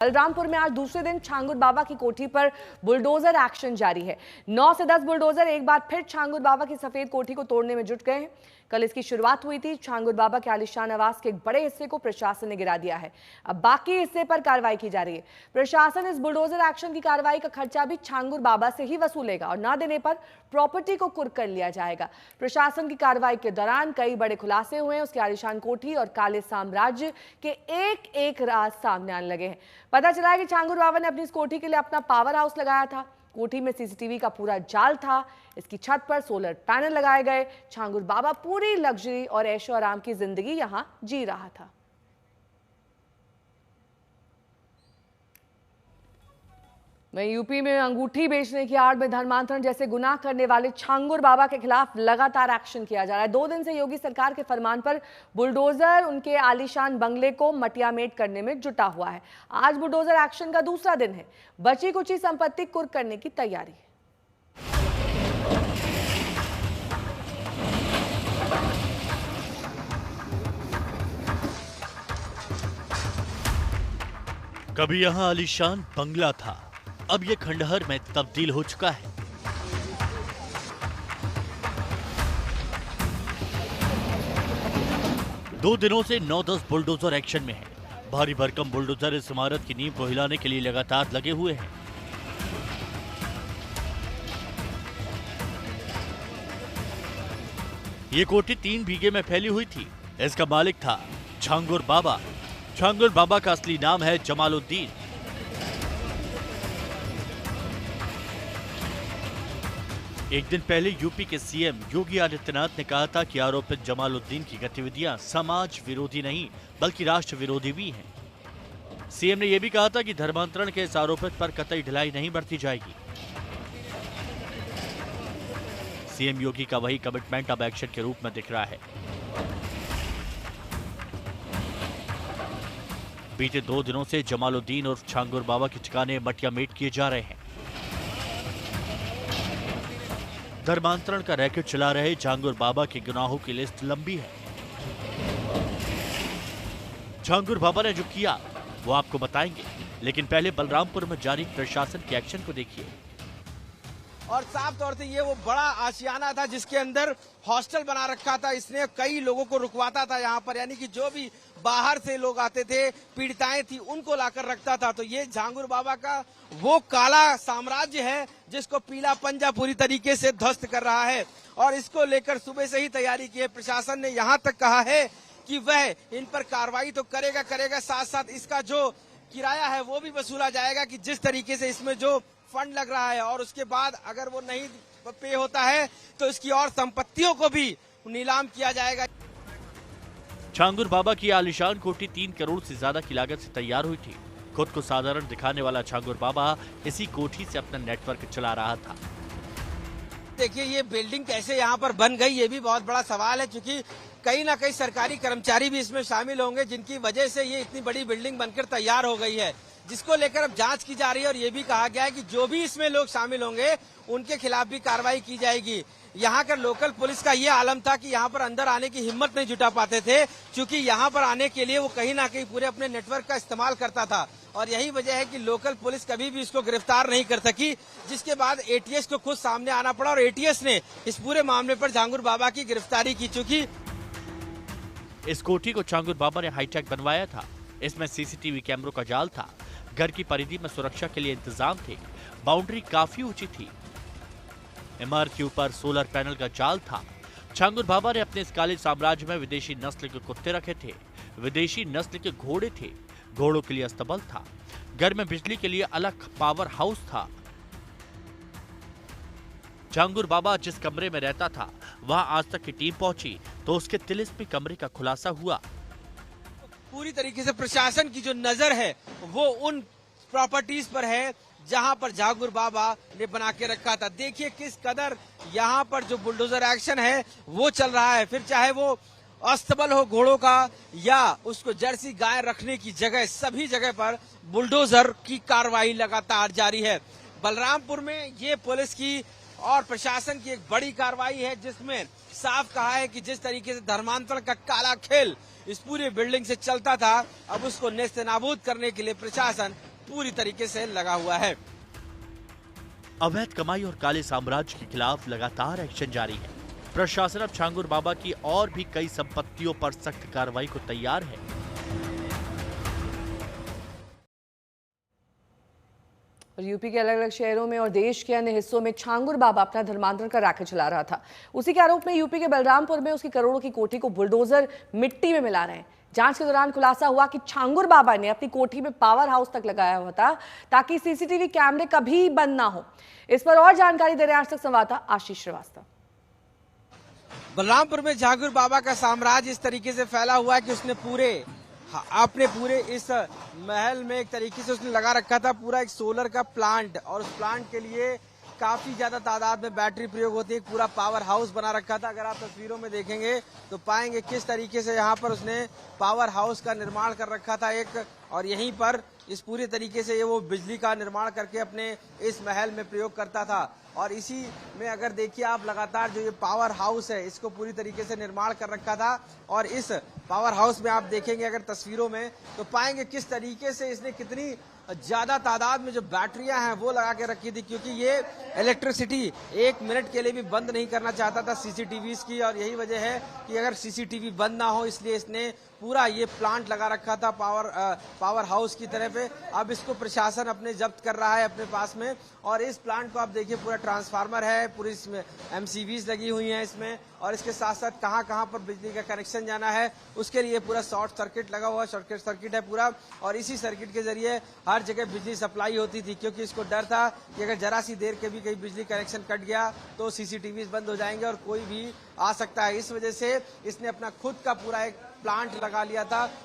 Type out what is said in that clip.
बलरामपुर में आज दूसरे दिन छांगुर बाबा की कोठी पर बुलडोजर एक्शन जारी है। 9 से 10 बुलडोजर एक बार फिर छांगुर बाबा की सफेद कोठी को तोड़ने में जुट गए हैं। कल इसकी शुरुआत हुई थी। छांगुर बाबा के आलीशान आवास के एक बड़े हिस्से को प्रशासन ने गिरा दिया है। अब बाकी हिस्से पर कार्रवाई की जा रही है। प्रशासन इस बुलडोजर एक्शन की कार्रवाई का खर्चा भी छांगुर बाबा से ही वसूलेगा और न देने पर प्रॉपर्टी को कुर्क कर लिया जाएगा। प्रशासन की कार्रवाई के दौरान कई बड़े खुलासे हुए हैं। उसकी आलीशान कोठी और काले साम्राज्य के एक एक राज सामने आने लगे हैं। पता चला है कि छांगुर बाबा ने अपनी इस कोठी के लिए अपना पावर हाउस लगाया था। कोठी में सीसीटीवी का पूरा जाल था। इसकी छत पर सोलर पैनल लगाए गए। छांगुर बाबा पूरी लग्जरी और ऐशो आराम की जिंदगी यहां जी रहा था। वहीं यूपी में अंगूठी बेचने की आड़ में धर्मांतरण जैसे गुनाह करने वाले छांगुर बाबा के खिलाफ लगातार एक्शन किया जा रहा है। 2 दिन से योगी सरकार के फरमान पर बुलडोजर उनके आलीशान बंगले को मटियामेट करने में जुटा हुआ है। आज बुलडोजर एक्शन का दूसरा दिन है। बची कुची संपत्ति कुर्क करने की तैयारी है। कभी यहां आलीशान बंगला था, अब यह खंडहर में तब्दील हो चुका है। दो दिनों से 9-10 बुलडोजर एक्शन में है। भारी भरकम बुलडोजर इस इमारत की नींव को हिलाने के लिए लगातार लगे हुए हैं। ये कोठी 3 बीघे में फैली हुई थी। इसका मालिक था छांगुर बाबा। छांगुर बाबा का असली नाम है जमालुद्दीन। एक दिन पहले यूपी के सीएम योगी आदित्यनाथ ने कहा था कि आरोपित जमालुद्दीन की गतिविधियां समाज विरोधी नहीं बल्कि राष्ट्र विरोधी भी हैं। सीएम ने यह भी कहा था कि धर्मांतरण के इस आरोपित पर कतई ढिलाई नहीं बरती जाएगी। सीएम योगी का वही कमिटमेंट अब एक्शन के रूप में दिख रहा है। बीते 2 दिनों से जमालुद्दीन और छांगुर बाबा के ठिकाने मटियामेट किए जा रहे हैं। धर्मांतरण का रैकेट चला रहे छांगुर बाबा के गुनाहों की लिस्ट लंबी है। छांगुर बाबा ने जो किया वो आपको बताएंगे, लेकिन पहले बलरामपुर में जारी प्रशासन के एक्शन को देखिए। और साफ तौर से ये वो बड़ा आशियाना था जिसके अंदर हॉस्टल बना रखा था। इसने कई लोगों को रुकवाता था यहाँ पर, यानी कि जो भी बाहर से लोग आते थे, पीड़िताएं थी, उनको लाकर रखता था। तो ये छांगुर बाबा का वो काला साम्राज्य है जिसको पीला पंजा पूरी तरीके से ध्वस्त कर रहा है। और इसको लेकर सुबह से ही तैयारी की है। प्रशासन ने यहाँ तक कहा है कि वह इन पर कार्रवाई तो करेगा, साथ साथ इसका जो किराया है वो भी वसूला जाएगा कि जिस तरीके से इसमें जो फंड लग रहा है, और उसके बाद अगर वो नहीं पे होता है तो इसकी और संपत्तियों को भी नीलाम किया जाएगा। छांगुर बाबा की आलीशान कोठी 3 करोड़ से ज्यादा की लागत से तैयार हुई थी। खुद को साधारण दिखाने वाला छांगुर बाबा इसी कोठी से अपना नेटवर्क चला रहा था। देखिए ये बिल्डिंग कैसे यहाँ पर बन गई, ये भी बहुत बड़ा सवाल है, क्योंकि कहीं ना कहीं सरकारी कर्मचारी भी इसमें शामिल होंगे जिनकी वजह से ये इतनी बड़ी बिल्डिंग बनकर तैयार हो गई है, जिसको लेकर अब जांच की जा रही है। और ये भी कहा गया है कि जो भी इसमें लोग शामिल होंगे उनके खिलाफ भी कार्रवाई की जाएगी। यहाँ का लोकल पुलिस का ये आलम था कि यहाँ पर अंदर आने की हिम्मत नहीं जुटा पाते थे, क्योंकि यहाँ पर आने के लिए वो कहीं ना कहीं पूरे अपने नेटवर्क का इस्तेमाल करता था। और यही वजह है कि लोकल पुलिस कभी भी इसको गिरफ्तार नहीं कर सकी, जिसके बाद एटीएस को खुद सामने आना पड़ा और एटीएस ने इस पूरे मामले पर छांगुर बाबा की गिरफ्तारी की। चुकी इस कोठी को छांगुर बाबा ने हाईटेक बनवाया था। इसमें सीसीटीवी कैमरों का जाल था। घर की परिधि में सुरक्षा के लिए इंतजाम थे। बाउंड्री काफी ऊंची थी। इमारत के ऊपर सोलर पैनल का जाल था। छांगुर बाबा ने अपने इस काले साम्राज्य में विदेशी नस्ल के कुत्ते रखे थे, विदेशी नस्ल के घोड़े थे, घोड़ों के लिए अस्तबल था, घर में बिजली के लिए अलग पावर हाउस था। छांगुर बाबा जिस कमरे में रहता था वहां आज तक की टीम पहुंची तो उसके तिलिस्मी कमरे का खुलासा हुआ। पूरी तरीके से प्रशासन की जो नजर है वो उन प्रॉपर्टीज पर है जहां पर छांगुर बाबा ने बना के रखा था। देखिए किस कदर यहाँ पर जो बुलडोजर एक्शन है वो चल रहा है। फिर चाहे वो अस्तबल हो घोड़ों का या उसको जर्सी गाय रखने की जगह, सभी जगह पर बुलडोजर की कार्रवाई लगातार जारी है। बलरामपुर में ये पुलिस की और प्रशासन की एक बड़ी कार्रवाई है, जिसमें साफ कहा है कि जिस तरीके से धर्मांतरण का काला खेल इस पूरी बिल्डिंग से चलता था, अब उसको नेस्तनाबूद करने के लिए प्रशासन पूरी तरीके से लगा हुआ है। अवैध कमाई और काले साम्राज्य के खिलाफ लगातार एक्शन जारी है। प्रशासन अब छांगुर बाबा की और भी कई संपत्तियों पर सख्त कार्रवाई को तैयार है। और यूपी के अलग अलग शहरों में और देश के अन्य हिस्सों में छांगुर बाबा अपना धर्मांतरण का रैकेट चला रहा था। उसी के आरोप में यूपी के बलरामपुर में उसकी करोड़ों की कोठी को बुलडोजर मिट्टी में मिला रहे हैं। जांच के दौरान खुलासा हुआ कि छांगुर बाबा ने अपनी कोठी में पावर हाउस तक लगाया हुआ था ताकि सीसीटीवी कैमरे कभी बंद ना हो। इस पर और जानकारी दे रहे हैं आज तक संवाददाता आशीष श्रीवास्तव। बलरामपुर में छांगुर बाबा का साम्राज्य इस तरीके से फैला हुआ है कि उसने अपने पूरे इस महल में एक तरीके से उसने लगा रखा था पूरा एक सोलर का प्लांट, और उस प्लांट के लिए काफी ज्यादा तादाद में बैटरी प्रयोग होती है। पूरा पावर हाउस बना रखा था। अगर आप तस्वीरों में देखेंगे तो पाएंगे किस तरीके से यहाँ पर उसने पावर हाउस का निर्माण कर रखा था एक, और यहीं पर इस पूरी तरीके से ये वो बिजली का निर्माण करके अपने इस महल में प्रयोग करता था। और इसी में अगर देखिए आप लगातार जो ये पावर हाउस है इसको पूरी तरीके से निर्माण कर रखा था। और इस पावर हाउस में आप देखेंगे अगर तस्वीरों में तो पाएंगे किस तरीके से इसने कितनी ज्यादा तादाद में जो बैटरियां हैं वो लगा के रखी थी, क्योंकि ये इलेक्ट्रिसिटी 1 मिनट के लिए भी बंद नहीं करना चाहता था सीसीटीवी की। और यही वजह है कि अगर सीसीटीवी बंद ना हो इसलिए इसने पूरा ये प्लांट लगा रखा था पावर हाउस की तरह पे। अब इसको प्रशासन अपने जब्त कर रहा है अपने पास में। और इस प्लांट को आप देखिए पूरा ट्रांसफार्मर है, पूरी इसमें एमसीवीज लगी हुई हैं इसमें, और इसके साथ साथ कहां कहां पर बिजली का कनेक्शन जाना है उसके लिए पूरा शॉर्ट सर्किट लगा हुआ, शॉर्ट सर्किट है पूरा। और इसी सर्किट के जरिए हर जगह बिजली सप्लाई होती थी, क्योंकि इसको डर था कि अगर जरा सी देर के भी कहीं बिजली कनेक्शन कट गया तो सीसीटीवी बंद हो जाएंगे और कोई भी आ सकता है। इस वजह से इसने अपना खुद का पूरा एक प्लांट लगा लिया था।